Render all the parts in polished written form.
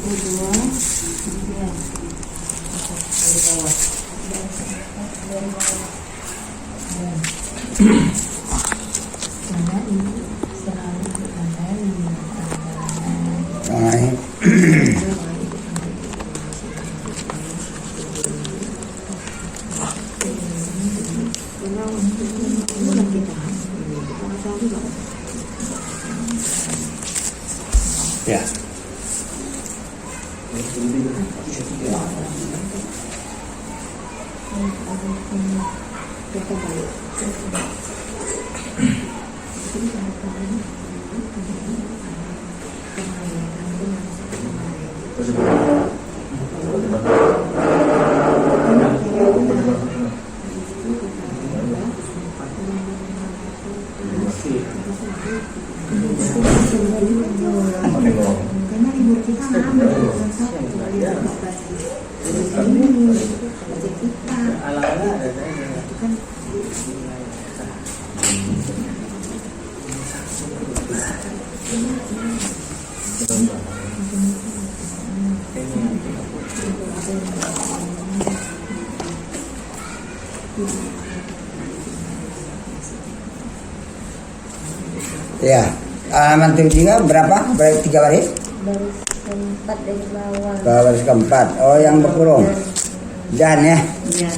dua, tiga. Dari bawah. Dari bawah. Karena ini selalu ada ya. Ya, halaman 73 berapa? Berarti 3 baris? baris keempat dari bawah. Baris keempat. Oh, yang berkurung. Dan ya. Ya.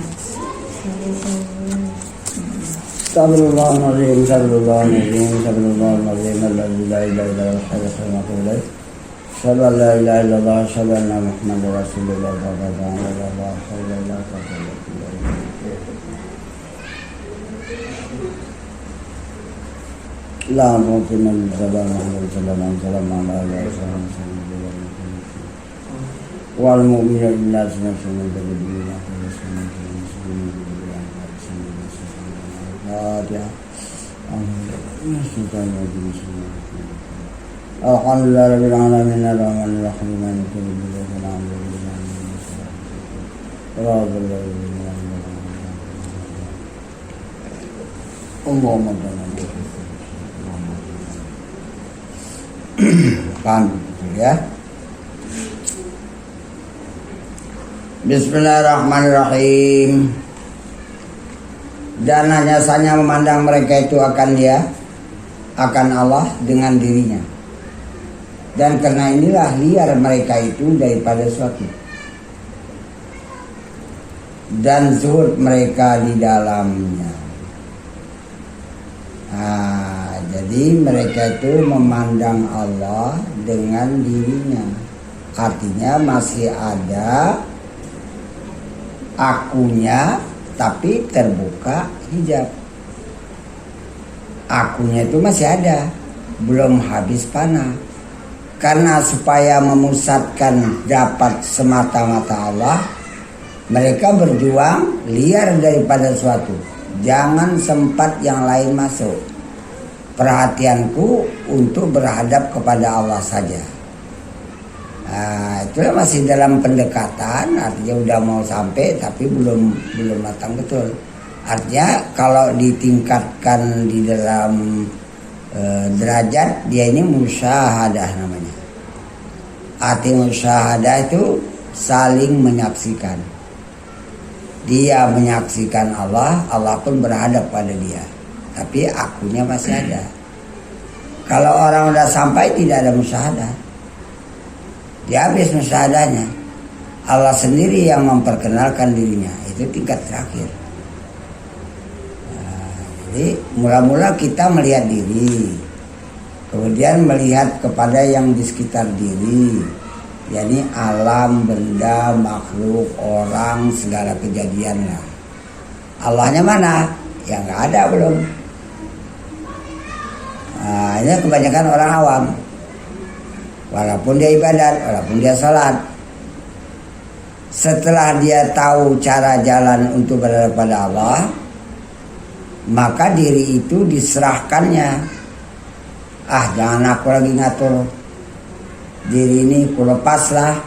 Astagfirullahaladzim, astagfirullahaladzim, astagfirullahaladzim, la ilaha illallah, asyhadu an la ilaha illallah, asyhadu anna Muhammadar Rasulullah, la mu'tina min salam wal mu'mina illa sunnatul nabiyyin alhamdulillah rabbil alamin arrahmanir rahim maliki yaumiddin Allahumma paham ya. Bismillahirrahmanirrahim. Dan hanya saja memandang mereka itu akan dia, akan Allah dengan dirinya. Dan karena inilah liar mereka itu daripada suatu. Dan zuhud mereka di dalamnya. Jadi mereka itu memandang Allah dengan dirinya. Artinya masih ada akunya, tapi terbuka hijab. Akunya itu masih ada, belum habis panah. Karena supaya memusatkan dapat semata-mata Allah, mereka berjuang liar daripada suatu. Jangan sempat yang lain masuk. Perhatianku untuk berhadap kepada Allah saja. Itulah masih dalam pendekatan, artinya udah mau sampai tapi belum matang betul. Artinya kalau ditingkatkan di dalam derajat, dia ini musyahadah namanya. Arti musyahadah itu saling menyaksikan. Dia menyaksikan Allah, Allah pun berhadap pada dia. Tapi akunya masih ada. Kalau orang udah sampai tidak ada musyahadah, dia habis musyahadahnya. Allah sendiri yang memperkenalkan dirinya. Itu tingkat terakhir. Jadi mula-mula kita melihat diri, kemudian melihat kepada yang di sekitar diri, yakni alam, benda, makhluk, orang, segala kejadian lah. Allahnya mana? Ya nggak ada belum. Ini kebanyakan orang awam. Walaupun dia ibadat, walaupun dia salat, setelah dia tahu cara jalan untuk berada pada Allah, maka diri itu diserahkannya. Jangan aku lagi ngatur diri ini, aku lepaslah.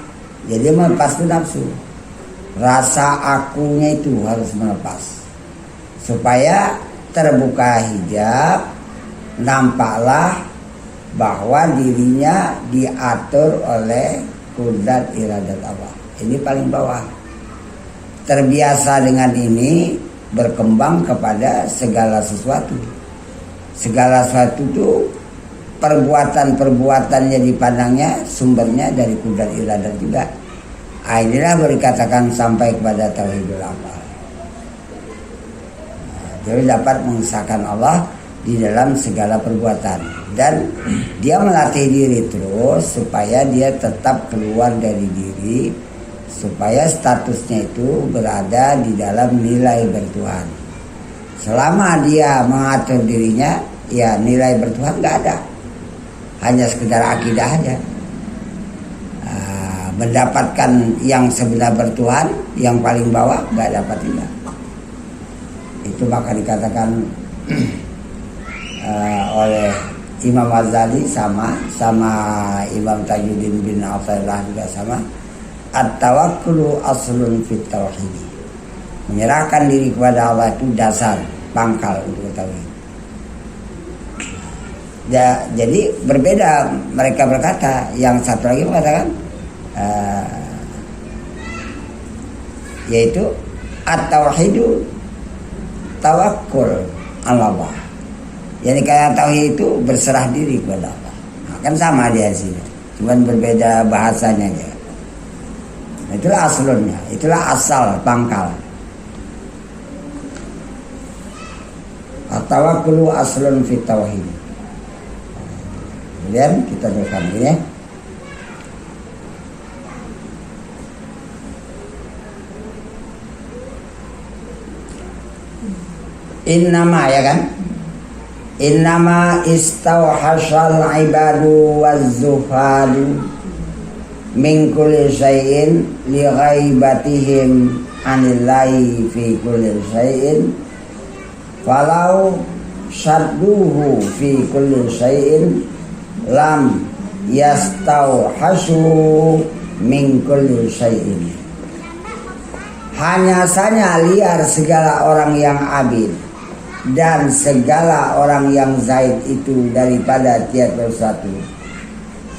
Jadi melepas itu nafsu. Rasa akunya itu harus melepas. Supaya terbuka hijab, nampaklah bahwa dirinya diatur oleh kudrat iradat Allah. Ini paling bawah. Terbiasa dengan ini berkembang kepada segala sesuatu. Segala sesuatu itu perbuatan-perbuatannya dipandangnya sumbernya dari kudrat iradat juga. Inilah berkatakan sampai kepada tauhidul afal. Jadi dapat mengesahkan Allah di dalam segala perbuatan, dan dia melatih diri terus supaya dia tetap keluar dari diri, supaya statusnya itu berada di dalam nilai bertuhan. Selama dia mengatur dirinya, ya nilai bertuhan nggak ada, hanya sekedar akidah aja. Mendapatkan yang sebenar bertuhan, yang paling bawah nggak dapat juga. Itu maka dikatakan oleh Imam Ghazali sama Imam Tajuddin bin Athaillah juga sama, at-tawakkulu aslun fit tauhid. Menyerahkan diri kepada Allah itu dasar, pangkal untuk tauhid. Jadi berbeda, mereka berkata, yang satu lagi mengatakan yaitu at-tauhidu tawakkul ala Allah. Jadi kayak tauhid itu berserah diri kepada Allah. Nah, kan sama dia sini, cuman berbeda bahasanya aja. Nah, itulah aslunnya, itulah asal pangkal. At-tawakkulu aslun fit tauhid. Kemudian kita teruskan ini ya. Innama, ya kan? Innama istawhashal ibadu waz-zuhadu min kulli syai'in li ghaibatihim anillahi fi kulli syai'in falau syadduhu fi kulli syai'in lam yastawhashu min kulli syai'in. Hanya saja liar segala orang yang abid dan segala orang yang zaid itu daripada tiap sesuatu.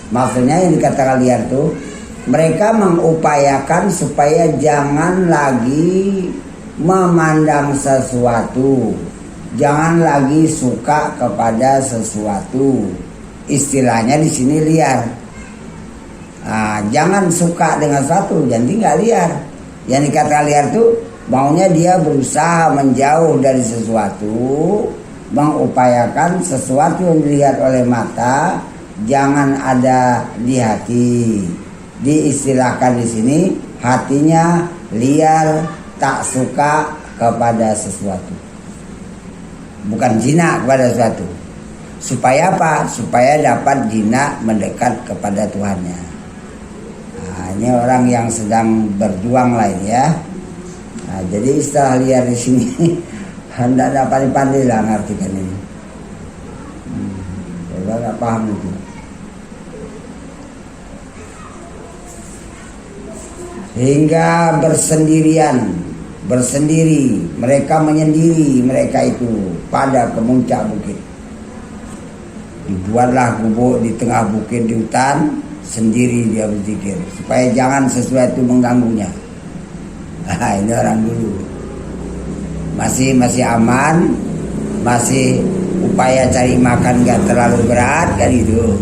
Maksudnya yang dikatakan liar itu, mereka mengupayakan supaya jangan lagi memandang sesuatu, jangan lagi suka kepada sesuatu. Istilahnya di sini liar. Nah, jangan suka dengan sesuatu, jadi nggak liar. Yang dikatakan liar itu maunya dia berusaha menjauh dari sesuatu, mengupayakan sesuatu yang dilihat oleh mata jangan ada di hati. Diistilahkan di sini hatinya liar, tak suka kepada sesuatu, bukan jinak kepada sesuatu. Supaya apa? Supaya dapat jinak mendekat kepada Tuhannya. Nah, ini orang yang sedang berjuang lah ini ya. Nah, jadi istilah liar di sini hendak dapat pandai lah ngartikan ini. Saya nggak paham itu. Hingga bersendiri, mereka menyendiri mereka itu pada kemuncak bukit. Dibuatlah gubuk di tengah bukit di hutan, sendiri dia berzikir supaya jangan sesuatu mengganggunya. Nah, ini orang dulu masih aman, masih upaya cari makan gak terlalu berat kan itu.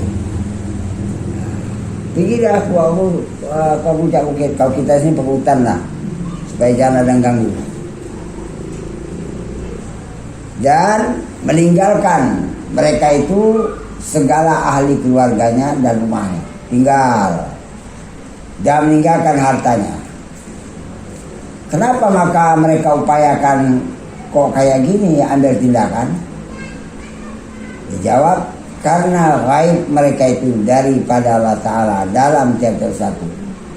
Pergilah ke puncak bukit, kalau kita sini perhutan lah, supaya jangan ada yang ganggu. Dan meninggalkan mereka itu segala ahli keluarganya dan rumahnya, tinggal dan meninggalkan hartanya. Kenapa maka mereka upayakan kok kayak gini ambil tindakan? Dijawab, karena gaib mereka itu daripada Allah Ta'ala dalam tiap satu.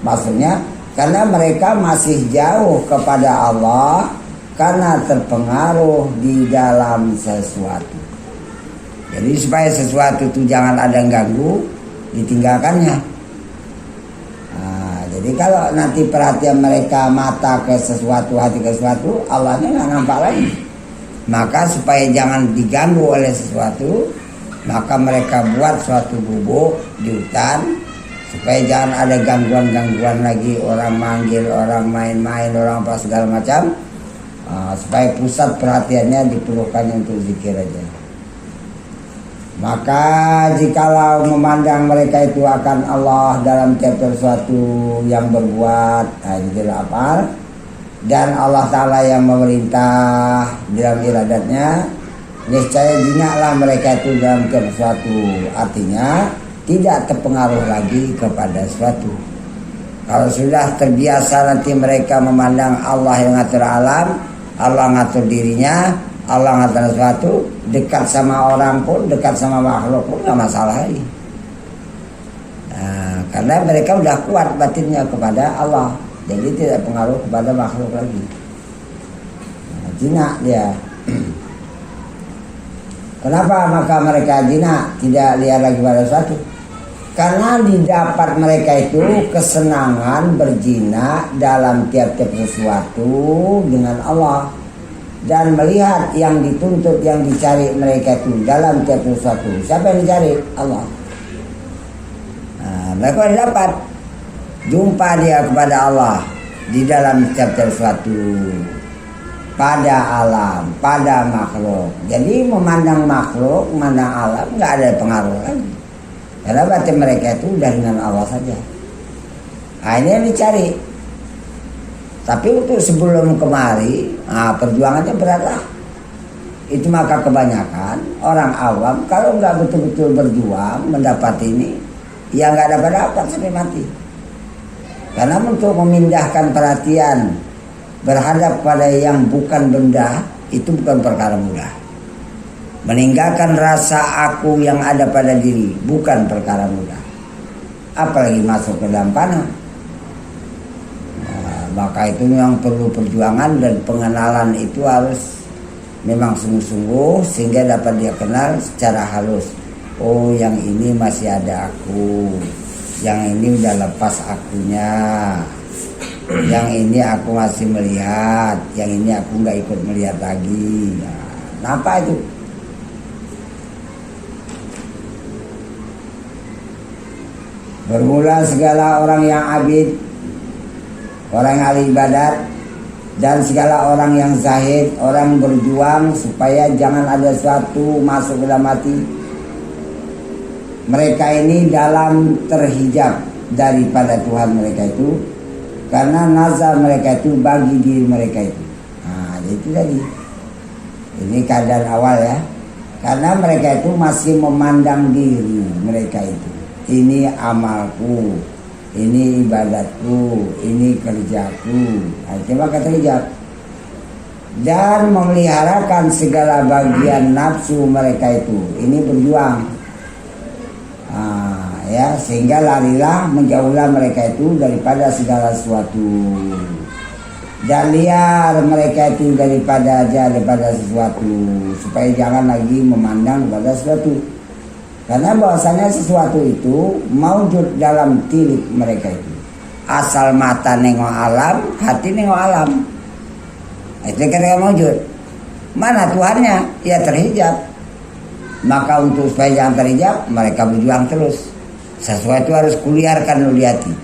Maksudnya karena mereka masih jauh kepada Allah, karena terpengaruh di dalam sesuatu. Jadi supaya sesuatu itu jangan ada yang ganggu, ditinggalkannya. Jadi kalau nanti perhatian mereka mata ke sesuatu, hati ke sesuatu, Allahnya nggak nampak lagi. Maka supaya jangan diganggu oleh sesuatu, maka mereka buat suatu gubuk di hutan supaya jangan ada gangguan-gangguan lagi, orang manggil, orang main-main, orang apa segala macam. Supaya pusat perhatiannya diperlukan untuk zikir aja. Maka jikalau memandang mereka itu akan Allah dalam tiap sesuatu yang berbuat, itu lapar, dan Allah Ta'ala yang memerintah dalam iradatnya, niscaya jinaklah mereka itu dalam tiap sesuatu. Artinya tidak terpengaruh lagi kepada sesuatu. Kalau sudah terbiasa nanti mereka memandang Allah yang ngatur alam, Allah ngatur dirinya, Allah ngatur sesuatu, dekat sama orang pun, dekat sama makhluk pun gak masalah lagi. Karena mereka udah kuat batinnya kepada Allah, jadi tidak pengaruh kepada makhluk lagi. Jinak dia. Kenapa maka mereka jinak, tidak lihat lagi pada sesuatu? Karena didapat mereka itu kesenangan berjinak dalam tiap-tiap sesuatu dengan Allah, dan melihat yang dituntut, yang dicari mereka itu dalam tiap sesuatu. Siapa yang dicari? Allah. Mereka dapat jumpa dia kepada Allah di dalam tiap-tiap sesuatu, pada alam, pada makhluk. Jadi memandang makhluk, memandang alam nggak ada pengaruh lagi. Karena batin mereka itu udah dengan Allah saja. Ini yang dicari. Tapi untuk sebelum kemari, perjuangannya beratlah. Itu maka kebanyakan orang awam kalau nggak betul-betul berjuang mendapat ini, ya nggak dapat sampai mati. Karena untuk memindahkan perhatian berhadap pada yang bukan benda itu bukan perkara mudah. Meninggalkan rasa aku yang ada pada diri bukan perkara mudah. Apalagi masuk ke dalam panah. Maka itu memang perlu perjuangan, dan pengenalan itu harus memang sungguh-sungguh sehingga dapat dia kenal secara halus. Oh, yang ini masih ada aku, yang ini udah lepas akunya, yang ini aku masih melihat, yang ini aku nggak ikut melihat lagi. Kenapa itu? Bermula segala orang yang abid, orang yang ahli ibadat, dan segala orang yang zahid, orang berjuang supaya jangan ada sesuatu masuk ke dalam hati. Mereka ini dalam terhijab daripada Tuhan mereka itu, karena nazar mereka itu bagi diri mereka itu. Jadi itu tadi. Ini keadaan awal ya. Karena mereka itu masih memandang diri mereka itu. Ini amalku, ini ibadatku, ini kerjaku. Coba kata hijab. Dan memeliharakan segala bagian nafsu mereka itu. Ini berjuang. Ya, sehingga larilah, menjauhlah mereka itu daripada segala sesuatu. Dan liar mereka itu daripada sesuatu, supaya jangan lagi memandang kepada sesuatu. Karena bahwasanya sesuatu itu maujud dalam tilik mereka itu. Asal mata nengok alam, hati nengok alam. Itu kan maujud. Mana Tuhannya? Ya terhijab. Maka untuk supaya jangan terhijab, mereka berjuang terus. Sesuatu harus kuliarkan dulu di hati,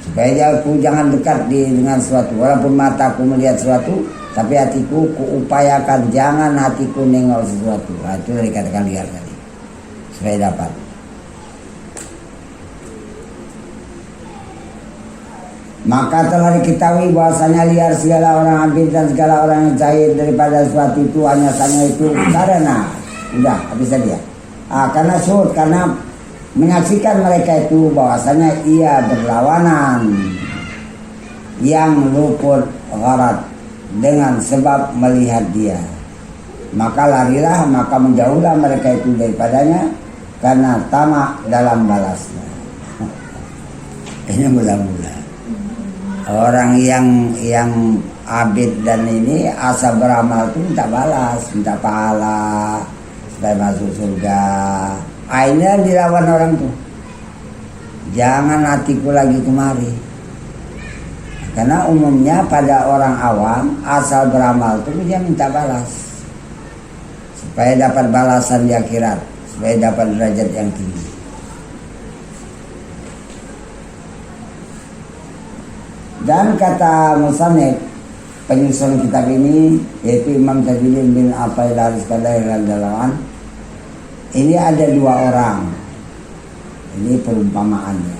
supaya aku jangan dekat dengan sesuatu. Walaupun mataku melihat sesuatu, tapi hatiku kuupayakan jangan hatiku nengok sesuatu. Itu dari katakan liar tadi, supaya dapat. Maka telah diketahui bahwasanya liar segala orang abid dan segala orang yang jahil daripada sesuatu itu hanya itu karena udah habis tadi ya. Karena syuhud, karena menyaksikan mereka itu bahwasanya ia berlawanan yang luput gharat dengan sebab melihat dia. Maka larilah, maka menjauhlah mereka itu daripadanya karena tamak dalam balasnya. Ini mula-mula orang yang abid dan ini asa beramal itu minta balas, minta pahala supaya masuk surga. Akhirnya dilawan orang tuh. Jangan hatiku lagi kemari. Karena umumnya pada orang awam asal beramal itu dia minta balas, supaya dapat balasan di akhirat, supaya dapat derajat yang tinggi. Dan kata musannif penyusun kitab ini, yaitu Imam Tajuddin bin Athaillah Al-Iskandari radhiyallahu anhu, ini ada dua orang. Ini perumpamaannya.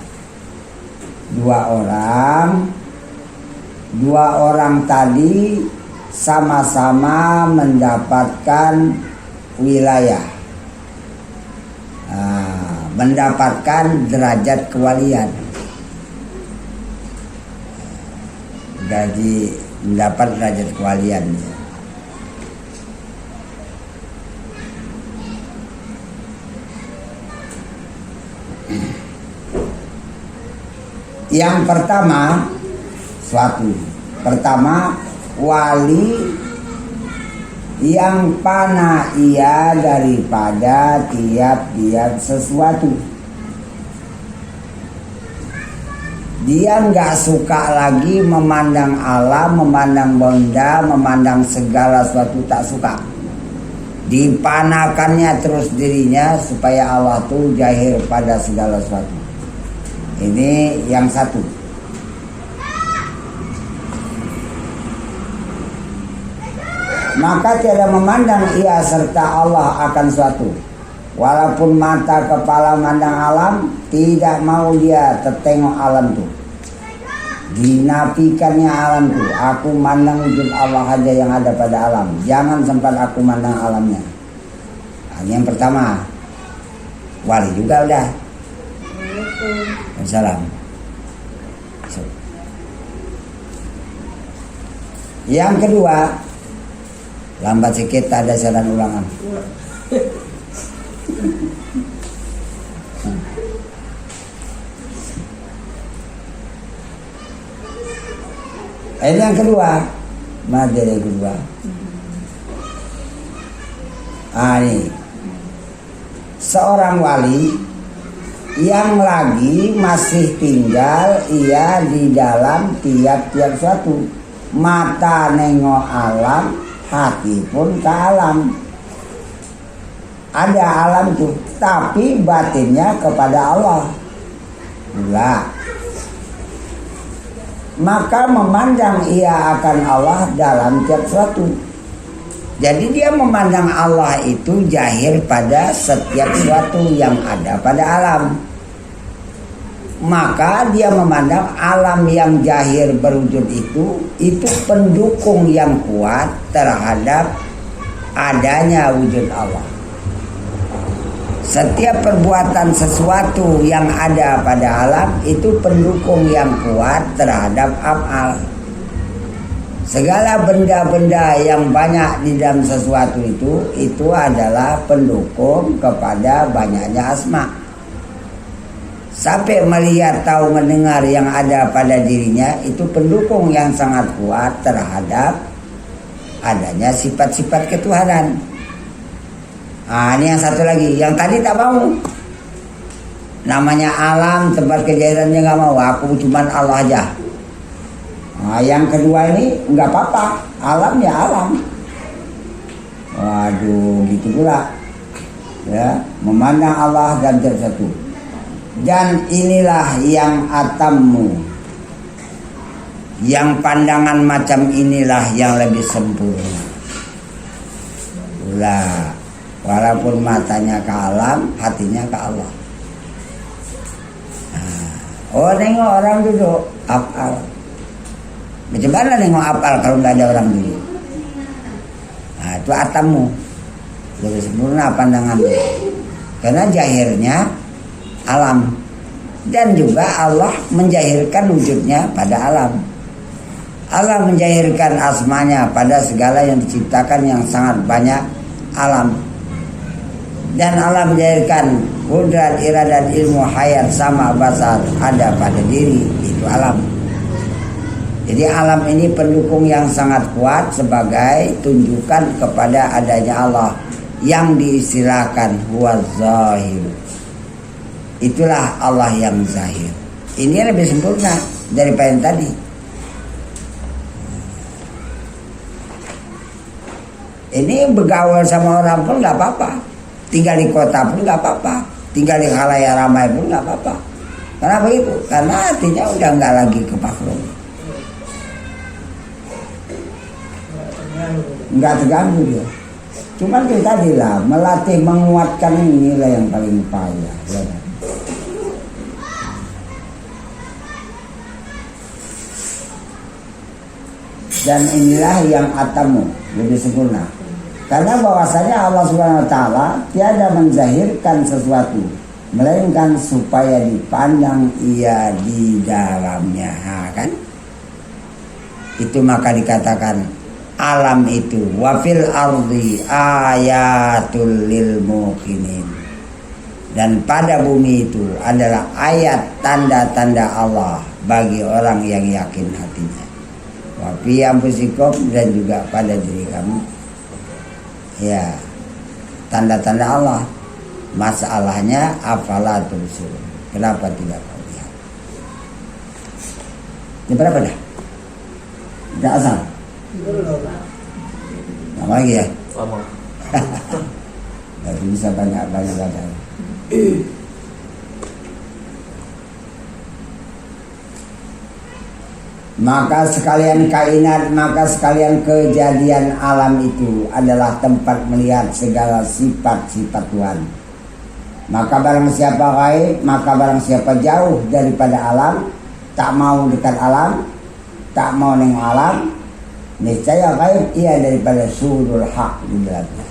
Dua orang tadi sama-sama mendapatkan wilayah, mendapatkan derajat kewalian. Jadi mendapat derajat kewalian. Yang pertama wali yang panah ia daripada tiap-tiap sesuatu. Dia nggak suka lagi memandang alam, memandang benda, memandang segala sesuatu, tak suka. Dipanakannya terus dirinya supaya Allah tuh jahir pada segala sesuatu. Ini yang satu. Maka tiada memandang ia serta Allah akan suatu. Walaupun mata kepala mandang alam, tidak mau dia tertengok alam tuh. Dinafikannya alam tuh. Aku mandang wujud Allah aja yang ada pada alam. Jangan sempat aku mandang alamnya. Nah, yang pertama, wali juga udah. Salam. Yang kedua, lambat sikit ada saran ulangan. Ini yang kedua, materi kedua. Ini seorang wali yang lagi masih tinggal ia di dalam tiap-tiap suatu. Mata nengok alam, hati pun ke alam. Ada alam tuh, tapi batinnya kepada Allah. Enggak. Maka memandang ia akan Allah dalam tiap suatu. Jadi dia memandang Allah itu jahir pada setiap suatu yang ada pada alam. Maka dia memandang alam yang jahir berwujud itu pendukung yang kuat terhadap adanya wujud Allah. Setiap perbuatan sesuatu yang ada pada alam itu pendukung yang kuat terhadap af'al. Segala benda-benda yang banyak di dalam sesuatu itu adalah pendukung kepada banyaknya asma. Sampai melihat, tahu, mendengar yang ada pada dirinya itu pendukung yang sangat kuat terhadap adanya sifat-sifat ketuhanan. Ini yang satu lagi, yang tadi tak mau. Namanya alam, tempat kejahirannya nggak mau. Aku cuman Allah aja. Yang kedua ini nggak apa-apa, alam ya alam. Waduh, gitu pula. Ya, memandang Allah dan satu. Dan inilah yang atammu. Yang pandangan macam inilah yang lebih sempurna. Walaupun matanya ke alam, hatinya ke Allah. Nengok orang duduk afal. Macam mana nengok afal kalau nggak ada orang duduk? Itu atammu. Lebih sempurna pandanganmu. Karena jahirnya alam. Dan juga Allah menjahirkan wujudnya pada alam. Allah menjahirkan asmanya pada segala yang diciptakan yang sangat banyak alam. Dan Allah menjahirkan kudrat, iradat, ilmu, hayat, sama, basar ada pada diri, itu alam. Jadi alam ini pendukung yang sangat kuat sebagai tunjukan kepada adanya Allah yang diistilahkan huwa zahir. Itulah Allah yang zahir. Ini lebih sempurna daripada yang tadi. Ini bergaul sama orang pun nggak apa-apa. Tinggal di kota pun nggak apa-apa, tinggal di khalayak ramai pun nggak apa-apa. Karena begitu, karena hatinya udah nggak lagi ke makhluk. nggak terganggu dia. Cuman itu tadi lah, melatih menguatkan inilah yang paling payah ya kan? Dan inilah yang atamu, lebih sempurna. Karena bahwasanya Allah Subhanahu wa taala tiada menzahirkan sesuatu melainkan supaya dipandang ia di dalamnya, kan? Itu maka dikatakan alam itu wafil ardi ayatul lil muqinin. Dan pada bumi itu adalah ayat tanda-tanda Allah bagi orang yang yakin hatinya. Wa fi anfusikum, dan juga pada diri kamu. Ya, tanda-tanda Allah. Masalahnya afala tubsirun. Kenapa tidak kau lihat? Ini berapa dah? Udah asal? Belum. Lama lagi ya? Lama. Tapi bisa banyak-banyak baca. Maka sekalian kainat, maka sekalian kejadian alam itu adalah tempat melihat segala sifat-sifat Tuhan. Maka barang siapa gaib, maka barang siapa jauh daripada alam, tak mau dekat alam, tak mau nengok alam, niscaya gaib ia daripada surul haq di dalamnya.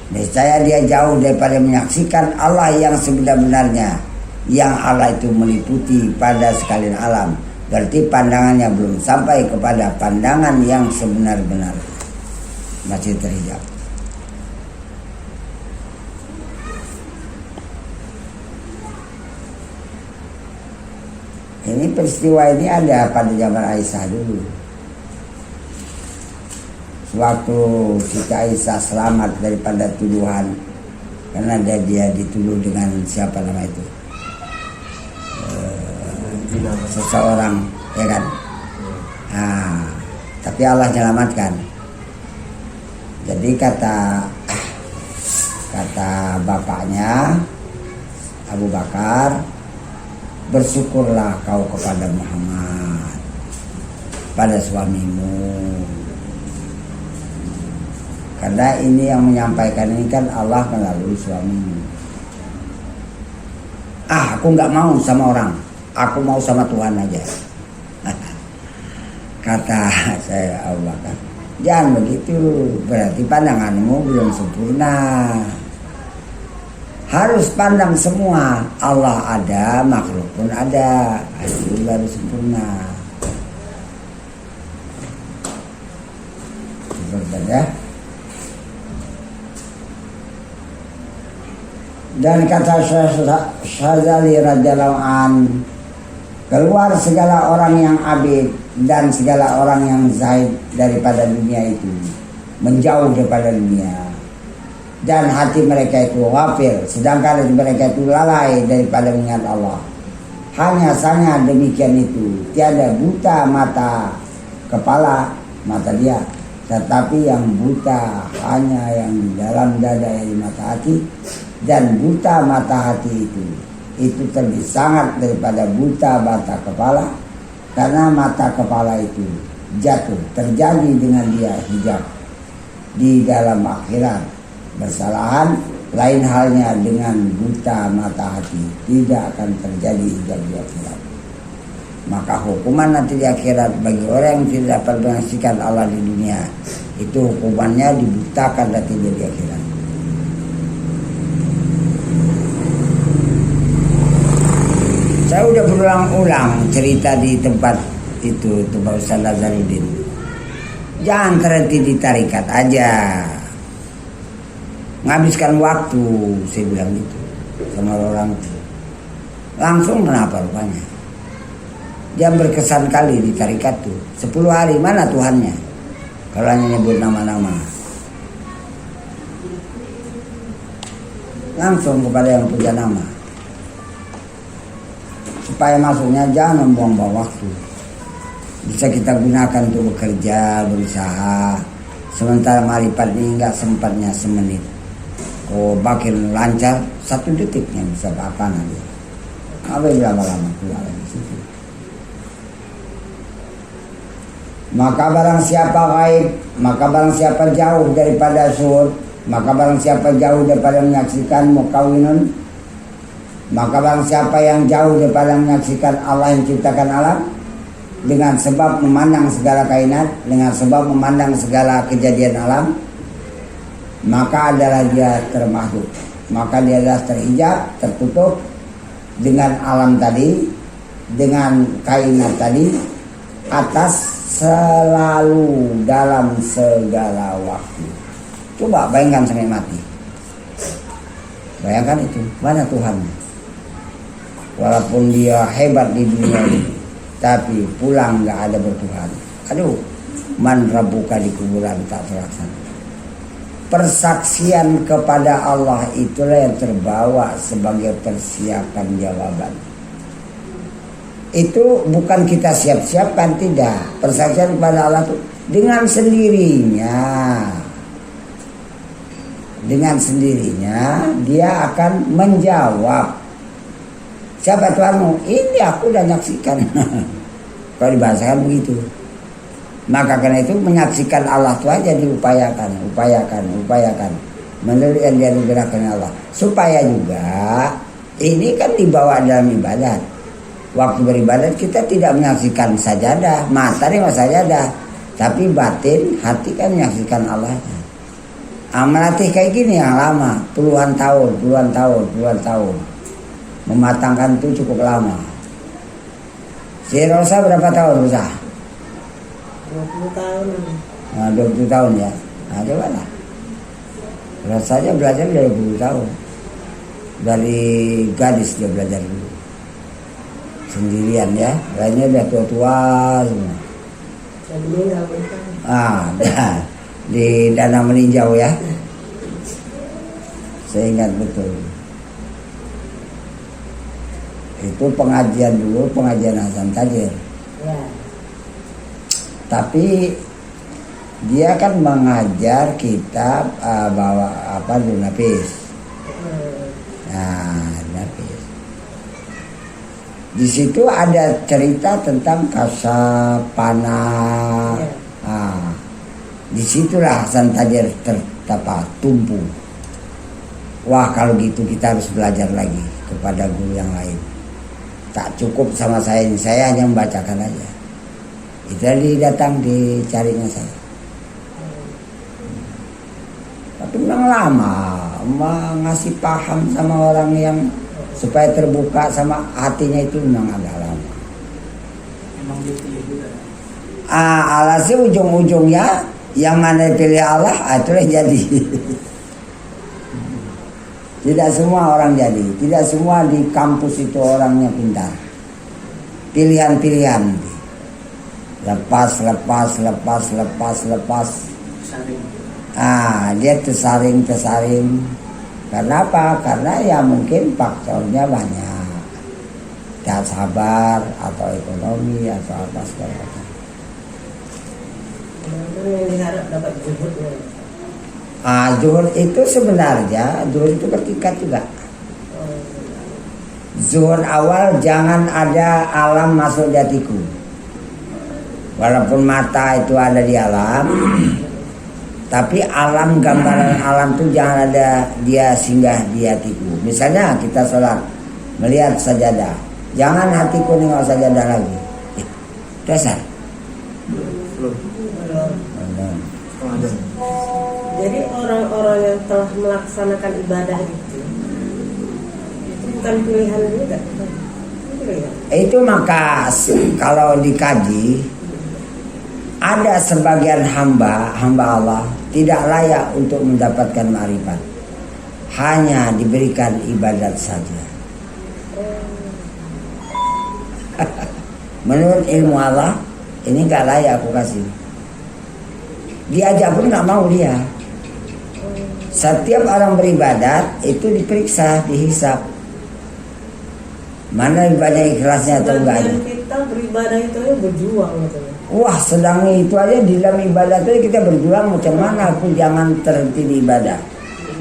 Niscaya dia jauh daripada menyaksikan Allah yang sebenar-benarnya, yang Allah itu meliputi pada sekalian alam. Berarti pandangannya belum sampai kepada pandangan yang sebenar-benar, masih terhijab. Ini peristiwa ini ada pada zaman Aisyah dulu. Sewaktu Siti Aisyah selamat daripada tuduhan, karena dia dituduh dengan siapa nama itu, seseorang, ya kan? Nah, tapi Allah menyelamatkan. Jadi kata bapaknya Abu Bakar, bersyukurlah kau kepada Muhammad, pada suamimu. Karena ini yang menyampaikan ini kan Allah melalui suamimu. Aku nggak mau sama orang, aku mau sama Tuhan aja. Kata saya Abu Bakar, jangan begitu, berarti pandanganmu belum sempurna. Harus pandang semua, Allah ada, makhluk pun ada, itu baru sempurna. Sebentar ya. Dan kata Syazali radhiyallahu an, keluar segala orang yang abid dan segala orang yang zahid daripada dunia itu, menjauh daripada dunia. Dan hati mereka itu ghafil, sedangkan mereka itu lalai daripada mengingat Allah. Hanya saja demikian itu, tiada buta mata kepala mata dia, tetapi yang buta hanya yang di dalam dada, yang di mata hati. Dan buta mata hati itu lebih sangat daripada buta mata kepala, karena mata kepala itu jatuh, terjadi dengan dia hijab di dalam akhirat. Bersalahan lain halnya dengan buta mata hati, tidak akan terjadi hijab di akhirat. Maka hukuman nanti di akhirat bagi orang yang tidak dapat menyaksikan Allah di dunia, itu hukumannya dibutakan nanti di akhirat. Saya udah berulang-ulang cerita di tempat itu, tempat Ustaz Nazaruddin. Jangan terhenti di tarikat aja, ngabiskan waktu, saya bilang gitu sama orang itu. Langsung kenapa rupanya? Dia berkesan kali di tarikat tuh. 10 hari mana Tuhannya? Kalau hanya nyebut nama-nama. Langsung kepada yang punya nama. Supaya masuknya jangan membuang-buang waktu. Bisa kita gunakan untuk bekerja, berusaha. Sementara marifat ini enggak sempatnya semenit. Makin lancar 1 detiknya bisa apa nanti. Apa yang lama-lama keluar di situ. Maka barang siapa gaib, maka barang siapa jauh daripada syuhud, maka barang siapa jauh daripada menyaksikan mukawinun, maka barang siapa yang jauh daripada menyaksikan Allah yang ciptakan alam, dengan sebab memandang segala kainat, dengan sebab memandang segala kejadian alam, maka adalah dia termahdud, maka dia adalah terhijab, tertutup dengan alam tadi, dengan kainat tadi, atas selalu dalam segala waktu. Coba bayangkan sampai mati. Bayangkan itu, mana Tuhan? Walaupun dia hebat di dunia ini, tapi pulang nggak ada bertuhan. Aduh, man rabbuka di kuburan tak terlaksana. Persaksian kepada Allah itulah yang terbawa sebagai persiapan jawaban. Itu bukan kita siap-siapkan, tidak. Persaksian kepada Allah itu dengan sendirinya. Dengan sendirinya dia akan menjawab. Siapa Tuhanmu? Ini aku udah nyaksikan. Kalau dibahasakan begitu. Maka karena itu menyaksikan Allah itu aja diupayakan, upayakan. Menurut yang dia digerakkan Allah. Supaya juga ini kan dibawa dalam ibadat. Waktu beribadat kita tidak menyaksikan sajadah, mata nih sajadah, tapi batin, hati kan menyaksikan Allah. Melatih kayak gini yang lama, puluhan tahun. Mematangkan itu cukup lama. Si Rosa berapa tahun Rosa? 20 tahun. Nah, 20 tahun ya. Nah, coba lah. Rosa aja belajar dari 20 tahun. Dari gadis dia belajar dulu. Sendirian ya, lainnya udah tua-tua semua. Di Danau Meninjau ya. Saya ingat betul. Itu pengajian dulu, pengajian Hasan Tajir. Ya. Tapi dia kan mengajar kita bawa apa dulu Nafis. Nah, Nafis. Di situ ada cerita tentang kasab, panah. Nah, disitulah Hasan Tajir tumbuh. Wah, kalau gitu kita harus belajar lagi kepada guru yang lain. Tak cukup sama saya ini, saya hanya membacakan aja. Itu datang dicarinya saya. Tapi memang lama ngasih paham sama orang yang supaya terbuka sama hatinya itu memang agak lama. Alasnya ujung-ujungnya yang mana pilih Allah itulah jadi. Tidak semua orang jadi, tidak semua di kampus itu orangnya pintar. Pilihan-pilihan. Lepas. Dia tersaring. Karena apa? Karena ya mungkin faktornya banyak. Tidak sabar atau ekonomi atau apa segala macam. Yang diharap dapat zuhudnya. Zuhud itu sebenarnya zuhud itu bertingkat juga. Zuhud awal jangan ada alam masuk di hatiku. Walaupun mata itu ada di alam, tapi alam, gambaran alam itu jangan ada dia singgah di hatiku. Misalnya kita sholat melihat sajadah, jangan hatiku nengok sajadah lagi. Dasar. Jadi orang-orang yang telah melaksanakan ibadah itu bukan pilihan juga. Itu maka kalau dikaji ada sebagian hamba Allah tidak layak untuk mendapatkan ma'rifat, hanya diberikan ibadat saja. Menurut ilmu Allah ini gak layak aku kasih. Diajak pun gak mau dia. Setiap orang beribadat itu diperiksa, dihisap. Mana banyak ikhlasnya atau enggak ada. Kita beribadah itu berjuang gitu. Wah, sedang itu aja di dalam ibadah itu kita berjuang. Macam mana aku jangan terhenti di ibadah.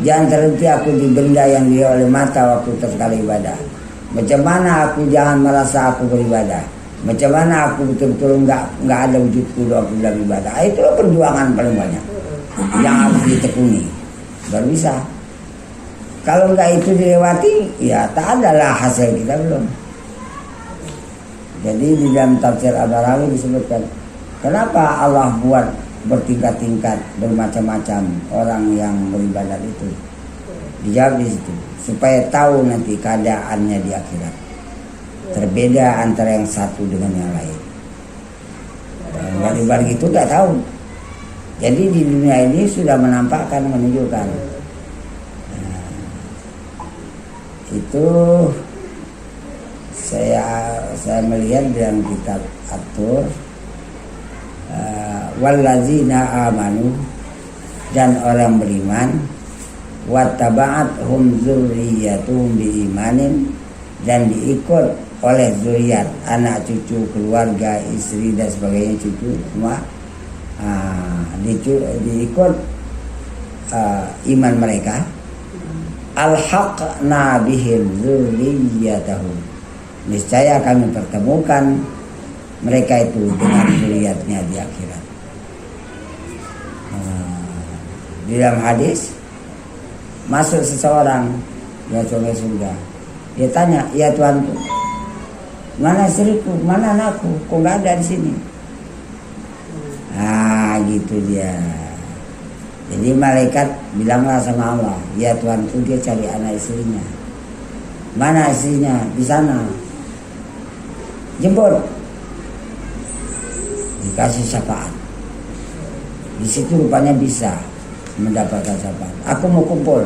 Jangan terhenti aku di benda yang dilihat oleh mata waktu terkala ibadah. Macam mana aku jangan merasa aku beribadah. Macam mana aku betul-betul nggak ada wujudku aku dalam ibadah. Itu perjuangan paling banyak yang harus ditekuni baru bisa. Kalau nggak itu dilewati, ya tak adalah hasil kita belum. Jadi di dalam tafsir Abarawi disebutkan, kenapa Allah buat bertingkat-tingkat bermacam-macam orang yang beribadat itu? Dijawab di situ, supaya tahu nanti keadaannya di akhirat. Terbeda antara yang satu dengan yang lain. Nggak dibalik itu nggak tahu. Jadi di dunia ini sudah menampakkan, menunjukkan. Nah, itu saya melihat dalam kitab At-Tur, wallazina amanu, dan orang beriman, wattaba'athum dzurriyyatuhum biimanin, dan diikut oleh zuriat, anak cucu, keluarga, istri dan sebagainya, cucu semua diikut iman mereka. Alhaqna bihim dzurriyyatahum, niscaya kami pertemukan mereka itu dengan zuriatnya di akhirat. Di dalam hadis, masuk seseorang yang surga, dia tanya, ya Tuhanku, mana istriku, mana anakku, kok nggak ada di sini? Gitu dia. Jadi malaikat bilanglah sama Allah, ya Tuhanku, dia cari anak istrinya. Mana istrinya? Di sana. Jemput. Dikasih syafaat. Di situ rupanya bisa mendapatkan syafaat. Aku mau kumpul.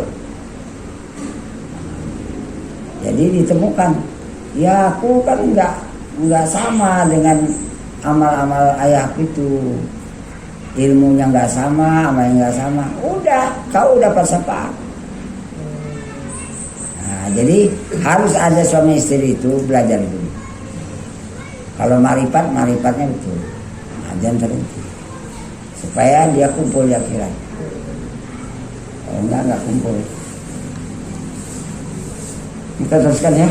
Jadi ditemukan, ya aku kan nggak sama dengan amal-amal ayahku itu, ilmunya nggak sama, amalnya nggak sama. Udah, kau dapat syafaat. Nah, jadi harus ada suami istri itu belajar dulu. Kalau maripatnya betul, jangan terhenti, supaya dia kumpul di akhirat. Kalau nggak kumpul. Kita teruskan ya.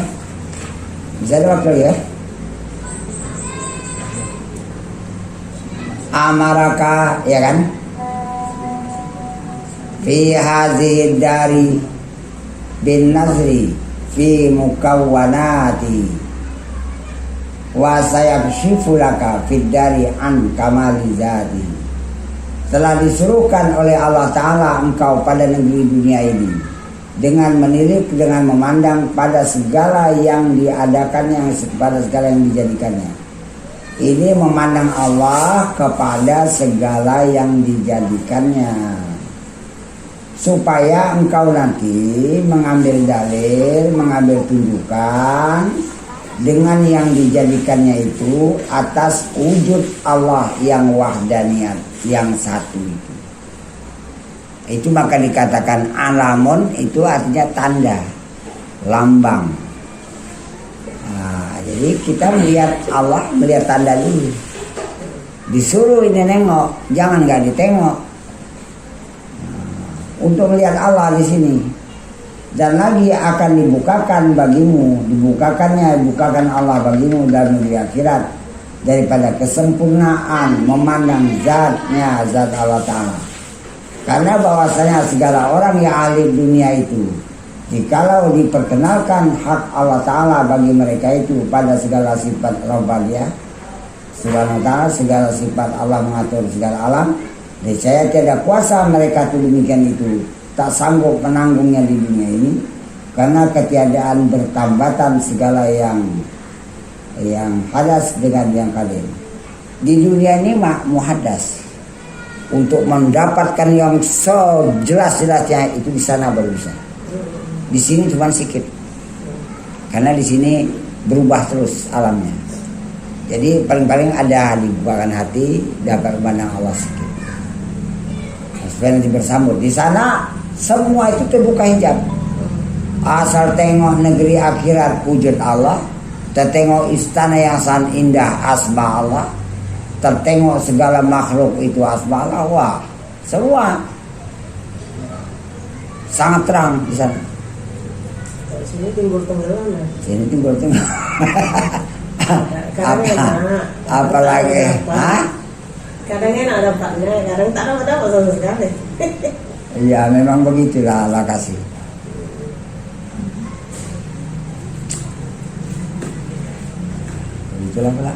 Bisa ada waktu ya. Amaraka, ya kan? Fi hadhihi dari bin nazri fi mukawwanati wa sayakshifu laka fid dari an kamali zati. Telah disuruhkan oleh Allah Ta'ala engkau pada negeri dunia ini dengan menilik, dengan memandang pada segala yang diadakannya, pada segala yang dijadikannya. Ini memandang Allah kepada segala yang dijadikannya, supaya engkau nanti mengambil dalil, mengambil tunjukan dengan yang dijadikannya itu atas wujud Allah yang wahdaniyat, yang satu itu. Itu maka dikatakan alamun, itu artinya tanda, lambang. Nah, jadi kita melihat Allah, melihat tanda dulu. Disuruh ini nengok, jangan nggak ditengok. Untuk melihat Allah di sini. Dan lagi akan dibukakan bagimu, dibukakan Allah bagimu dalam negeri akhirat, daripada kesempurnaan memandang zatnya, zat Allah Ta'ala. Karena bahwasanya segala orang yang ahli dunia itu, jikalau diperkenalkan hak Allah Ta'ala bagi mereka itu pada segala sifat Rabbaniah Subhanahu wa ta'ala, segala sifat Allah mengatur segala alam, niscaya tiada kuasa mereka itu demikian itu, tak sanggup menanggungnya di dunia ini, karena ketiadaan bertambatan segala yang hadas dengan yang kalim. Di dunia ini muhadas. Untuk mendapatkan yang sejelas-jelasnya itu di sana baru bisa. Di sini cuma sedikit. Karena di sini berubah terus alamnya. Jadi paling-paling ada dibukakan hati, dapat memandang Allah sedikit. Supaya nanti bersambut. Di sana semua itu terbuka hijab. Asal tengok negeri akhirat wujud Allah, tertengok istana yang sangat indah asma Allah, tertengok segala makhluk itu asma Allah, wah, semua sangat terang di sana. Sini timbul tenggelam. Sini timbul tenggelam. Kadang apa enak, apalagi dapat. Kadang enak dapatnya, kadang tak dapat sama sekali. ya memang begitulah Allah kasih. Itulah pula.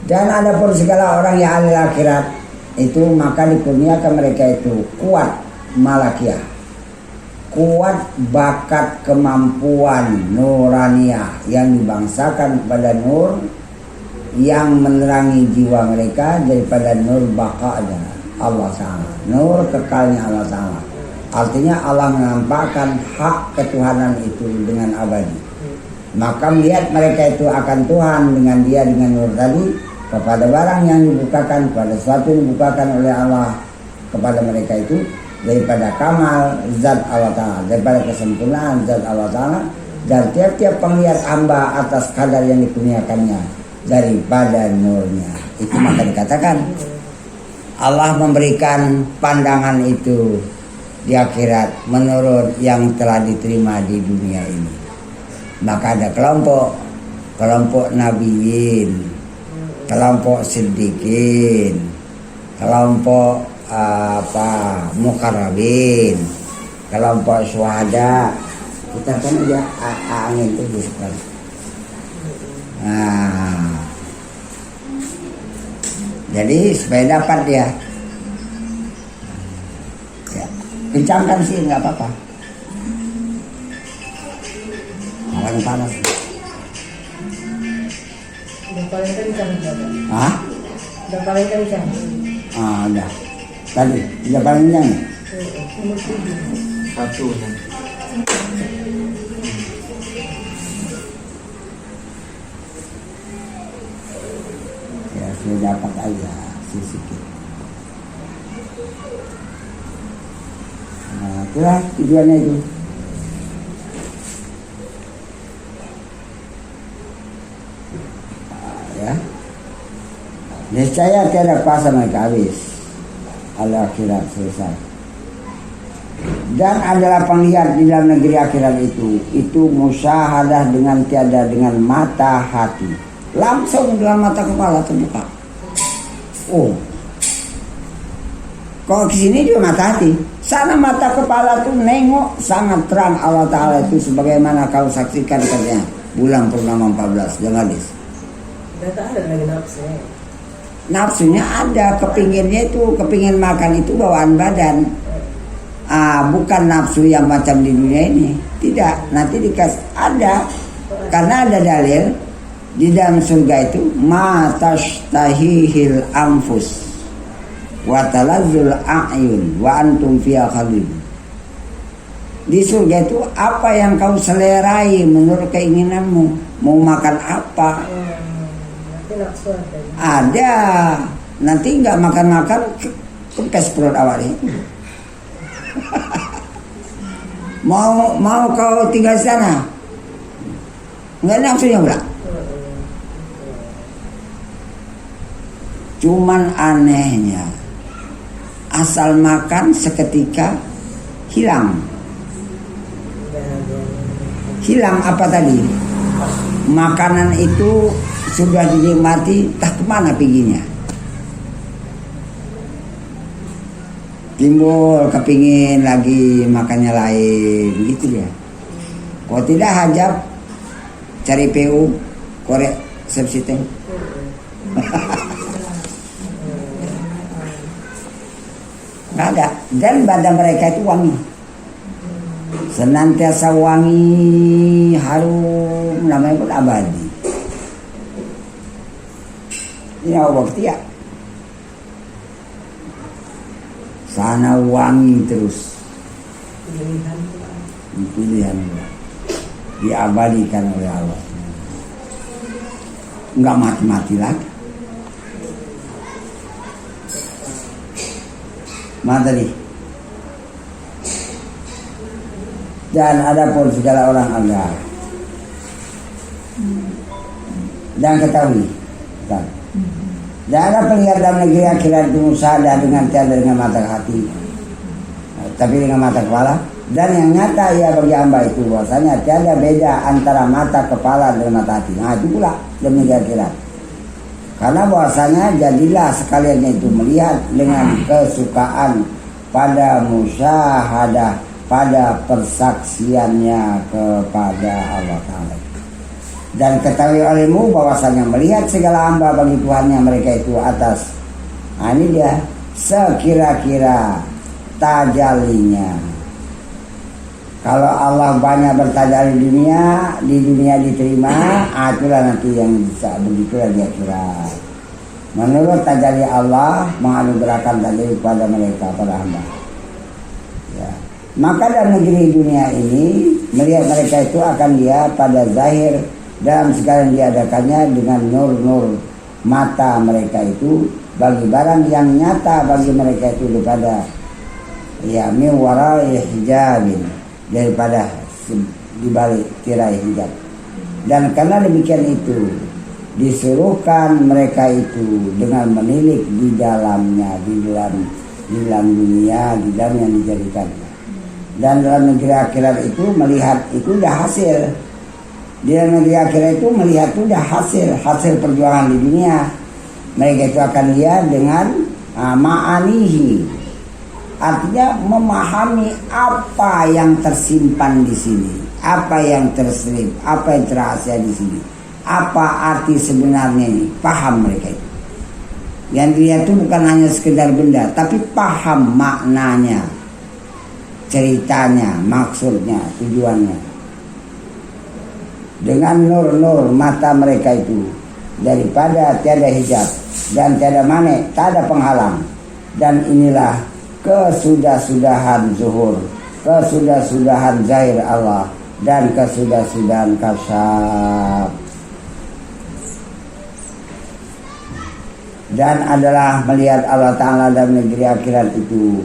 Dan adapun segala orang yang ahli akhirat itu maka dikurniakan mereka itu kuat malakiyah, kuat bakat kemampuan nurania yang dibangsakan kepada nur yang menerangi jiwa mereka daripada nur baka'nya Allah Ta'ala, nur kekalnya Allah Ta'ala. Artinya Allah menampakkan hak ketuhanan itu dengan abadi. Maka melihat mereka itu akan Tuhan dengan dia dengan nur tadi kepada barang yang dibukakan, kepada sesuatu yang dibukakan oleh Allah kepada mereka itu daripada kamal zat Allah Ta'ala, daripada kesempurnaan zat Allah Ta'ala, dan tiap-tiap penglihat hamba atas kadar yang dikurniakannya daripada nurnya. Itu maka dikatakan Allah memberikan pandangan itu di akhirat menurut yang telah diterima di dunia ini. Maka ada kelompok nabiyin, kelompok siddiqin, kelompok mukarrabin, kelompok syuhada. Kita kan aja angin itu bukan. Nah, jadi supaya dapat dia, ya, kencangkan sih nggak apa-apa. Orang panas. Udah paling kencang badan. Hah? Udah paling kencang. Udah. Tadi udah paling kencang. Nomor 7. Satu ya. Ya sudah dapat aja sedikit. Nah, itulah tujuannya itu. Ya. Niscaya tiada kuasa mereka habis. Al-akhirat selesai. Dan adalah penglihat di dalam negeri akhirat itu musyahadah dengan tiada dengan mata hati, langsung dengan mata kepala terbuka. Oh, kalau kesini juga mata hati, sana mata kepala tuh nengok sangat terang Allah Ta'ala itu sebagaimana kau saksikan katanya bulan purnama 14 dan hadis. Udah tak ada lagi nafsu. Nafsunya ada, kepingin makan itu bawaan badan. Bukan nafsu yang macam di dunia ini. Tidak, nanti dikasih ada. Karena ada dalil di dalam surga itu ma tashtahihil anfus wa talazzul a'yun wa antum fiha khalidun. Di surga itu apa yang kau selerai menurut keinginanmu. Mau makan apa? Nanti nafsu ada. Ada. Nanti enggak makan-makan kempes perut awak nih. mau kau tinggal di sana, nggak nafsunya pula. Cuman anehnya asal makan seketika hilang apa tadi, makanan itu sudah dinikmati tak kemana perginya. Timbul kepingin lagi makannya lain gitu ya. Kalau tidak hajab cari PU korek sepsiteng. Nggak ada. Dan badan mereka itu wangi, senantiasa wangi, harum, namanya pun abadi. Ini Allah ya. Sana wangi terus, pilihan diabadikan oleh Allah, nggak mati-mati lagi. Materi. Dan adapun segala orang agama dan ketahui, Jangan melihat dalam negeri akhirat itu musahadah dengan tiada dengan mata hati, tapi dengan mata kepala. Dan yang nyata ya bagi hamba itu bahwasanya tiada beda antara mata kepala dengan mata hati. Nah itu pula dalam negeri akhirat. Karena bahwasanya jadilah sekalian itu melihat dengan kesukaan pada musyahadah, pada persaksiannya kepada Allah Ta'ala. Dan ketahui olehmu bahwasanya melihat segala hamba bagi Tuhannya mereka itu atas. Nah ini dia sekira-kira tajalinya. Kalau Allah banyak bertajali di dunia diterima, itulah nanti yang bisa begitu di akhirat. Menurut tajali Allah menganugerahkan tajali kepada mereka, pada hamba. Ya. Maka dalam negeri dunia ini melihat mereka itu akan dia pada zahir dalam segala yang diadakannya dengan nur-nur mata mereka itu bagi barang yang nyata bagi mereka itu daripada ya min warai hijabin, daripada dibalik tirai hijab. Dan karena demikian itu disuruhkan mereka itu dengan menilik di dalamnya, di dalam dunia, di dalam yang dijadikannya. Dan dalam negeri akhirat itu melihat itu udah hasil. Di dalam negeri akhirat itu melihat itu udah hasil perjuangan di dunia. Mereka itu akan lihat dengan ma'anihi. Artinya memahami apa yang tersimpan di sini, apa yang terselip, apa yang terrahasia di sini, apa arti sebenarnya ini. Paham mereka itu. Yang dilihat itu bukan hanya sekedar benda, tapi paham maknanya, ceritanya, maksudnya, tujuannya. Dengan nur-nur mata mereka itu daripada tiada hijab dan tiada manik, tak ada penghalang. Dan inilah kesudah-sudahan zuhur, kesudah-sudahan zahir Allah, dan kesudah-sudahan kasyaf. Dan adalah melihat Allah Ta'ala dalam negeri akhirat itu,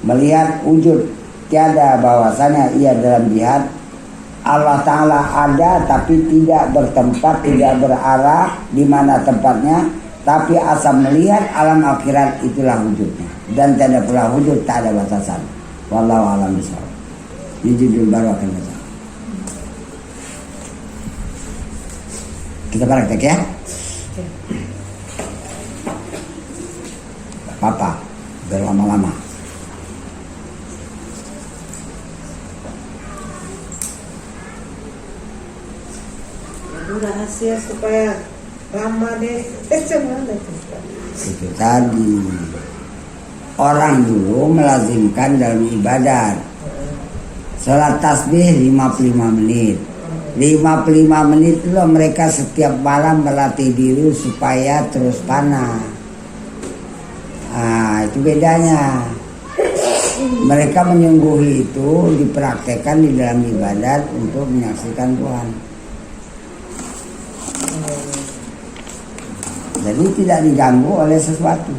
melihat wujud tiada bahwasanya ia dalam jihad. Allah Ta'ala ada tapi tidak bertempat, tidak berarah di mana tempatnya, tapi asal melihat alam akhirat itulah wujudnya. Dan tidak pula wujud, tak ada batasan. Wallahu a'lam bishawab. Ini judul baru akan datang. Kita praktek ya. Apa? Berlama-lama. Itu rahasia supaya lama deh. Cuman Itu tadi. Orang dulu melazimkan dalam ibadat salat tasbih 55 menit. 55 menit itu mereka setiap malam melatih diri supaya terus panah. Itu bedanya. Mereka menyungguhi itu dipraktekkan di dalam ibadat untuk menyaksikan Tuhan. Jadi tidak diganggu oleh sesuatu.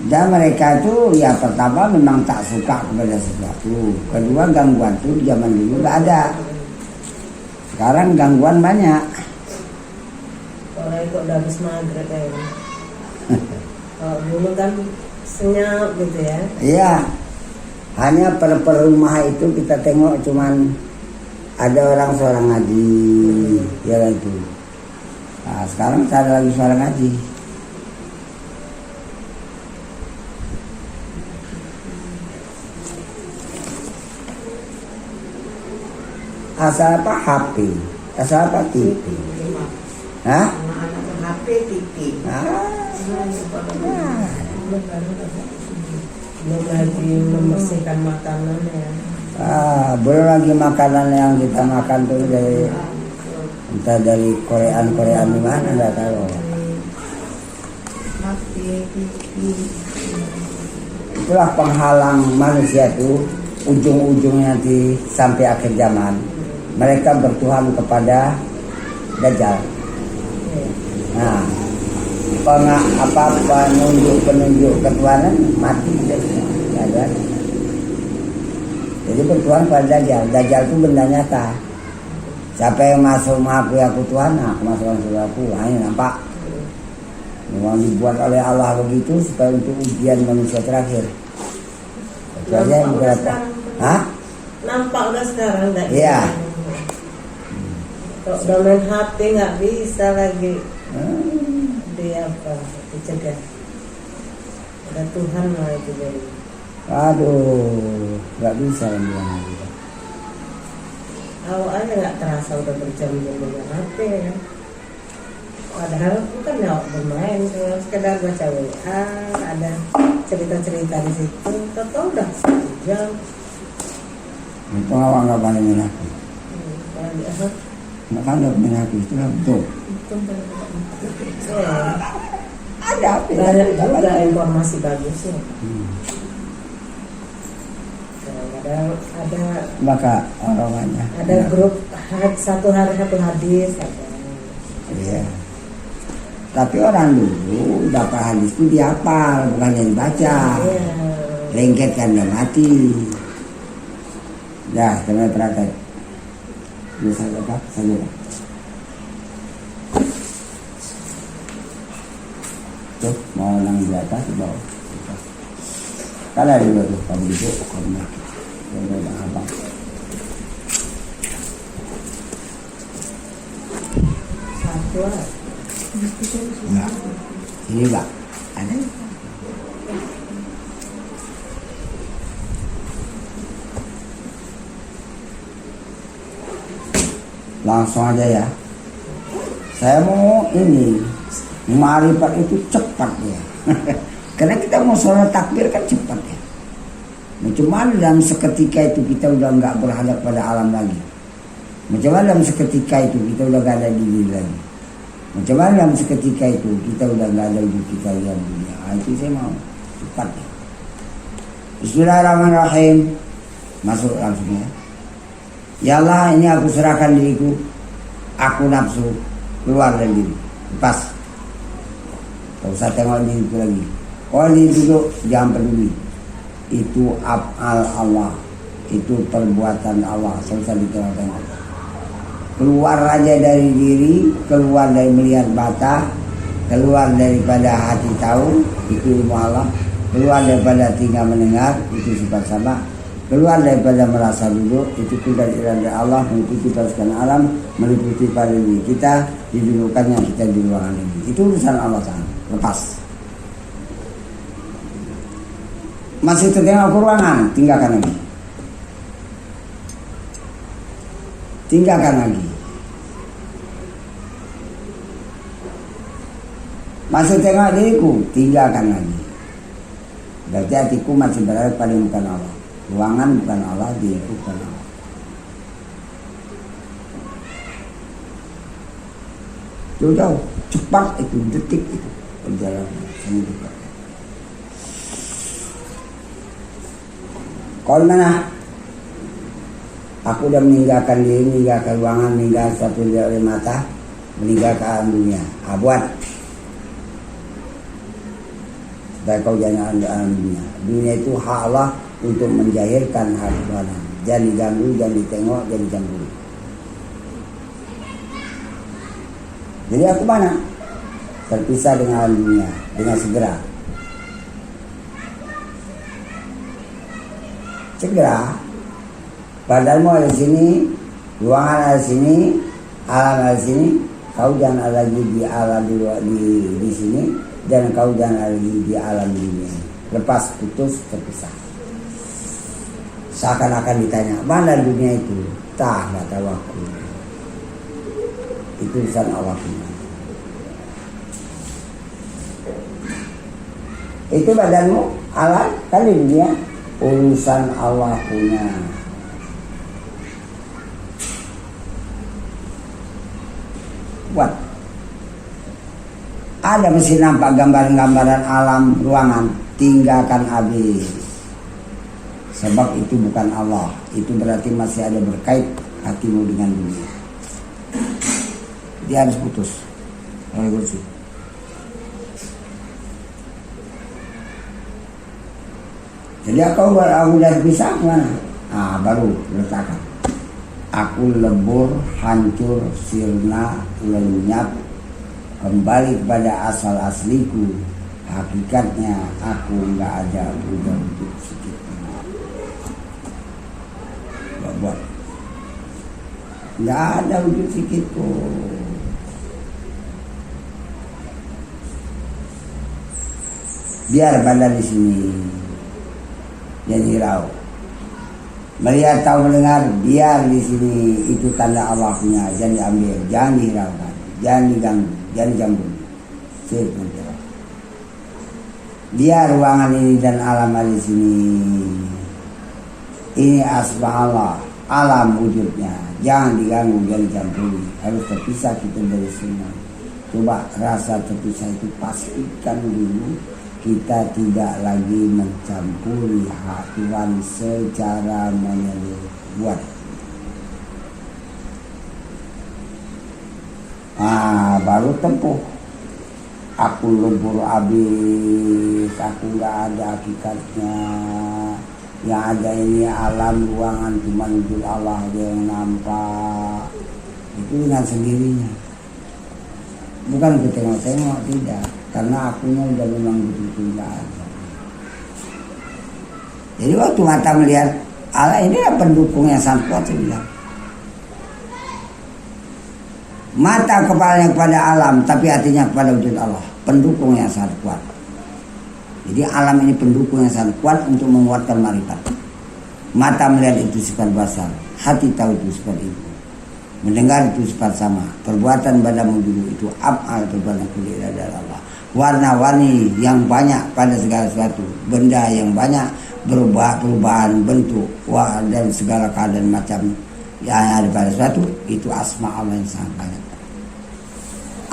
Dan mereka itu ya pertama memang tak suka kepada sesuatu. Kedua gangguan itu zaman dulu gak ada. Sekarang gangguan banyak. Kalau ikut udah habis maghrib ya. Kalau dulu kan senyap gitu ya. Iya. Hanya per rumah itu kita tengok cuman ada orang seorang ngaji, ya itu. Nah, sekarang tak ada lagi seorang ngaji. Asal apa HP, asal apa TV. Hah? Anak-anak HP TV. Belum lagi membersihkan makanan ya. Belum lagi makanan yang kita makan tuh dari entah dari Korean di mana nggak tahu. Itulah penghalang manusia tuh ujung-ujungnya nanti sampai akhir zaman. Mereka bertuhan kepada Dajjal. Nah, penunjuk ketuhanan mati ya. Jadi bertuhan pada Dajjal. Dajjal itu benda nyata. Siapa yang masuk mengaku aku Tuhan, aku masuk aku. Ini nampak. Memang dibuat oleh Allah begitu supaya untuk ujian manusia terakhir. Kecuali Nampak udah beberapa. sekarang. Hah? Nampak udah sekarang enggak? Iya. Kalau udah main HP nggak bisa lagi Hmm. dia apa dicegah. Ada Tuhan lah itu jadi. Aduh, nggak bisa bilang gitu. Awalnya nggak terasa udah berjam-jam dengan HP ya. Padahal bukan ya bermain, cuma sekedar baca WA, ada cerita-cerita di situ. Tahu udah 1 jam. Itu awak nggak pandai main HP. Nggak pandai main HP itu lah betul. Ada HP. Banyak juga informasi bagusnya. Ada Maka orangnya. ada grup satu hari satu hadis ada. Iya. Tapi orang dulu dapat hadis itu dihafal, bukan yang dibaca. Iya. Lengket kan dia mati. Dah, kena praktek. Bisa apa? Saja. Tuh, mau nang di atas di bawah. Kalau dulu tuh kamu duduk, kamu lagi. Udah abang. Satu lah. Enggak. Ini enggak. Ada. Langsung aja ya. Saya mau ini. Ma'rifat itu cepat ya. Karena kita mau sholat takbir kan cepat ya. Macam mana dalam seketika itu kita udah nggak berhadap pada alam lagi. Macam mana dalam seketika itu kita udah nggak ada diri lagi. Macam mana dalam seketika itu kita udah nggak ada hidup kita dalam dunia. Itu saya mau cepat ya. Bismillahirrahmanirrahim. Masuk langsung ya. Ya Allah, ini aku serahkan diriku. Aku nafsu keluar dari diri. Lepas. Tak usah tengok diriku lagi. Oh, ini duduk, jangan peduli. Itu af'al Allah. Itu perbuatan Allah. Tak usah ditengok-tengok. Keluar aja dari diri, keluar dari melihat mata, keluar daripada hati tahu, itu ilmu Allah. Keluar daripada tinggal mendengar, itu sifat sama. Keluar daripada merasa duduk, itu kudat irada Allah, mengikuti pasukan alam, meliputi pada diri kita, didudukannya kita di ruangan ini. Itu urusan Allah Ta'ala. Lepas. Masih tertengok ke ruangan, tinggalkan lagi. Tinggalkan lagi. Masih tengok diriku, tinggalkan lagi. Berarti hatiku masih berada pada bukan Allah. Ruangan bukan Allah, diriku bukan Allah. Jauh-jauh, cepat itu, detik itu perjalanan. Kau mana? Aku udah meninggalkan diri, meninggalkan ruangan, meninggalkan satu dari mata, meninggalkan alam dunia. Buat supaya kau jangan alam dunia. Dunia itu hak Allah untuk menjahirkan hak Tuhan. Jangan diganggu, jangan ditengok, jangan dicampuri. Jadi aku mana? Terpisah dengan alam dunia dengan segera. Segera. Badanmu ada di sini, ruangan ada di sini, alam ada di sini. Kau jangan ada lagi di alam di sini, dan kau jangan ada lagi di alam dunia. Lepas putus terpisah. Seakan-akan ditanya, mana dunia itu? Tak, nggak tahu aku. Itu urusan Allah punya. Itu badanmu, alam, kan di dunia, urusan Allah punya. Buat. Ada mesti nampak gambaran-gambaran alam ruangan, tinggalkan habis. Sebab itu bukan Allah. Itu berarti masih ada berkait hatimu dengan dunia. Dia harus putus. Waalaikumsalam. Jadi aku udah bisa mana? Baru letakkan. Aku lebur, hancur, sirna, lenyap, kembali kepada asal asliku. Hakikatnya aku nggak ada wujud sedikit. Buat nggak ada wujud sedikit pun. Biar badan di sini jadi raw. Melihat tahu mendengar, biar di sini itu tanda Allahnya, jangan diambil, jangan dihiraukan, jangan diganggu, jangan diganggu. Biar ruangan ini dan alam di sini, ini asma Allah, alam wujudnya, jangan diganggu, jangan dicampuri, harus terpisah kita dari semua. Coba rasa terpisah itu pastikan dulu. Kita tidak lagi mencampuri hak Tuhan secara menyeluruh. Baru tempuh. Aku lebur habis, aku nggak ada hakikatnya. Yang ada ini alam ruangan cuma wujud Allah yang nampak. Itu dengan sendirinya. Bukan ku tengok-tengok, tidak. Karena akunya udah memang begitu nggak ada. Jadi waktu mata melihat Allah ini adalah pendukung yang sangat kuat, saya bilang. Mata kepalanya kepada alam, tapi hatinya kepada wujud Allah. Pendukung yang sangat kuat. Jadi alam ini pendukung yang sangat kuat untuk menguatkan marifat. Mata melihat itu sifat basar, hati tahu itu sifat itu. Mendengar itu sifat sama. Perbuatan badanmu dulu itu af'al, perbuatan kulit adalah Allah. Warna-warni yang banyak pada segala sesuatu, benda yang banyak perubahan bentuk dan segala keadaan macam yang ada pada sesuatu, itu asma Allah yang sangat banyak.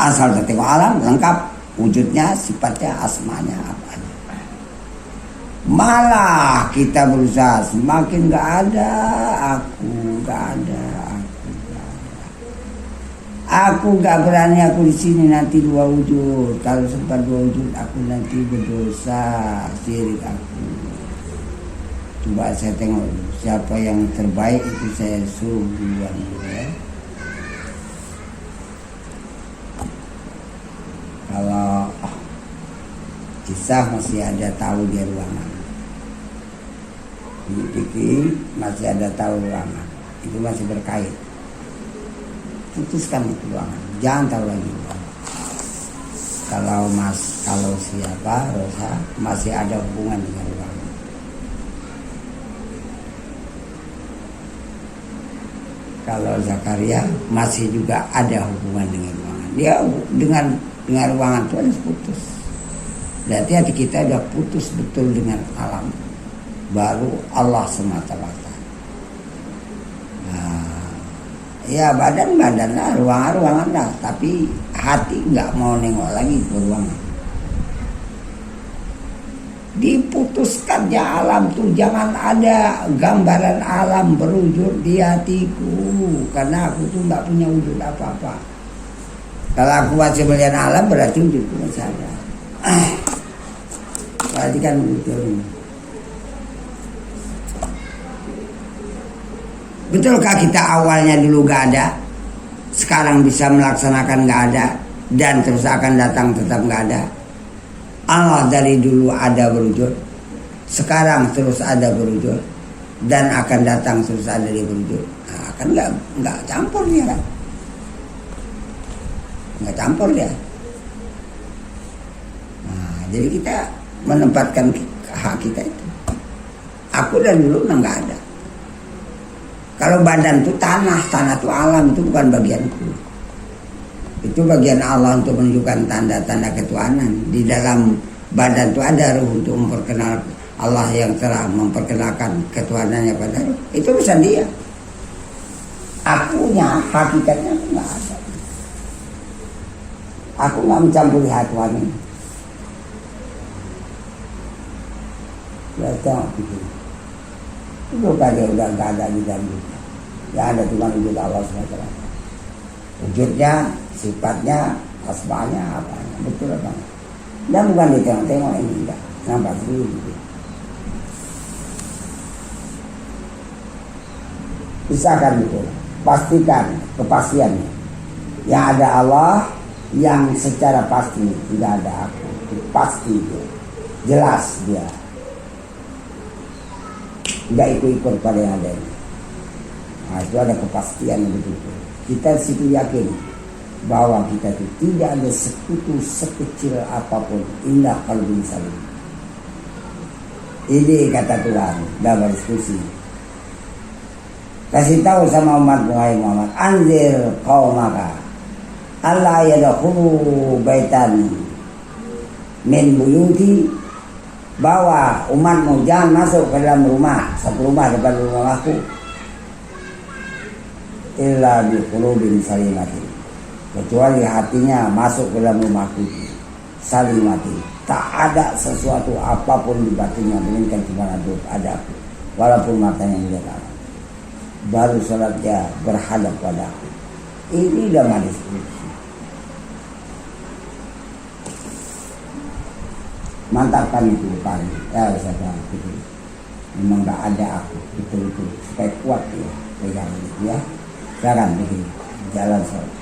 Asal tertengok alam lengkap wujudnya, sifatnya, asmanya apa aja. Malah kita berusaha semakin nggak ada aku, nggak ada. Aku gak berani, aku di sini nanti dua wujud. Kalau sempat dua wujud, aku nanti berdosa, syirik aku. Coba saya tengok siapa yang terbaik itu saya suruh duluan ya. Kalau kisah masih ada tahu di ruangan, dipikir masih ada tahu ruangan, itu masih berkait. Putuskan itu ruangan, jangan tahu lagi. Kalau siapa Rosa masih ada hubungan dengan ruangan. Kalau Zakaria masih juga ada hubungan dengan ruangan. Dia dengan ruangan itu harus putus. Berarti hati kita sudah putus betul dengan alam. Baru Allah semata-mata. Ya badan lah, ruangan lah, tapi hati nggak mau nengok lagi ke ruangan. Diputuskannya alam tuh jangan ada gambaran alam berwujud di hatiku, karena aku tuh nggak punya wujud apa-apa. Kalau aku masih melihat alam berarti wujudku masih ada. Berarti kan wujud. Betulkah kita awalnya dulu gak ada, sekarang bisa melaksanakan gak ada, dan terus akan datang tetap gak ada? Allah dari dulu ada berwujud, sekarang terus ada berwujud, dan akan datang terus ada di berwujud. Nah, kan nggak campur dia kan? Nggak campur dia. Nah, jadi kita menempatkan hak kita itu. Aku dari dulu nggak ada. Kalau badan itu tanah itu alam, itu bukan bagianku. Itu bagian Allah untuk menunjukkan tanda-tanda ketuhanan. Di dalam badan itu ada ruh untuk memperkenalkan Allah yang telah memperkenalkan ketuhanannya pada ruh. Itu urusan dia. Akunya, hakikatnya aku nggak ada. Aku nggak mencampuri hak Tuhan ini. Ya tengok begini. Itu kan dia udah nggak ada di dalam dunia. Yang ada cuma wujud Allah SWT. Wujudnya, sifatnya, asmanya, apa? Betul apa? Dan bukan ditengok-tengok ini enggak. Nampak dulu. Pisahkan betul. Pastikan kepastiannya. Yang ada Allah, yang secara pasti tidak ada aku, itu pasti dia, jelas dia, nggak ikut-ikut pada yang ada. Nah, itu ada kepastian begitu. Kita situ yakin bahwa kita itu tidak ada sekutu sekecil apapun. Indah qalbin salim. Ini kata Tuhan dalam diskusi. Kasih tahu sama umat Muhammad, anzir qaumaka alla yadkhulu baitan min buyuti, bahwa umatmu jangan masuk ke dalam rumah, satu rumah depan rumahku, illa bi qulubin salimatin, kecuali hatinya masuk ke dalam rumahku salimatin, tak ada sesuatu apapun di batinnya melainkan cuma ada aku, walaupun matanya tidak tahu, baru salatnya berhadap padaku. Ini damai diskusi. Mantapkan itu Pak. Ya saya bilang gitu. Memang gak ada aku, betul-betul supaya kuat ya pegang itu ya. Jangan begini jalan sholat.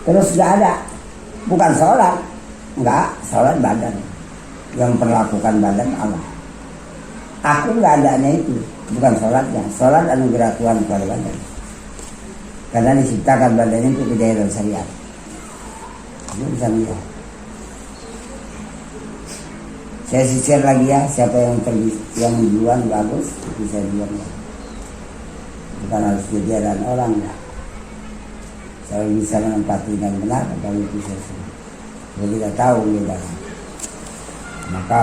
Terus gak ada, bukan sholat, enggak, sholat badan. Yang perlakukan badan Allah. Aku nggak adanya itu, bukan sholatnya. Sholat anugerah Tuhan kepada badan. Karena diciptakan badan itu kejayaan syariat. Itu bisa lihat. Saya share lagi ya, siapa yang duluan bagus, bisa duluan ya. Bukan harus kejadian orang ya. Saya bisa menempati yang benar, kalau itu saya. Jadi kita tahu beda. Maka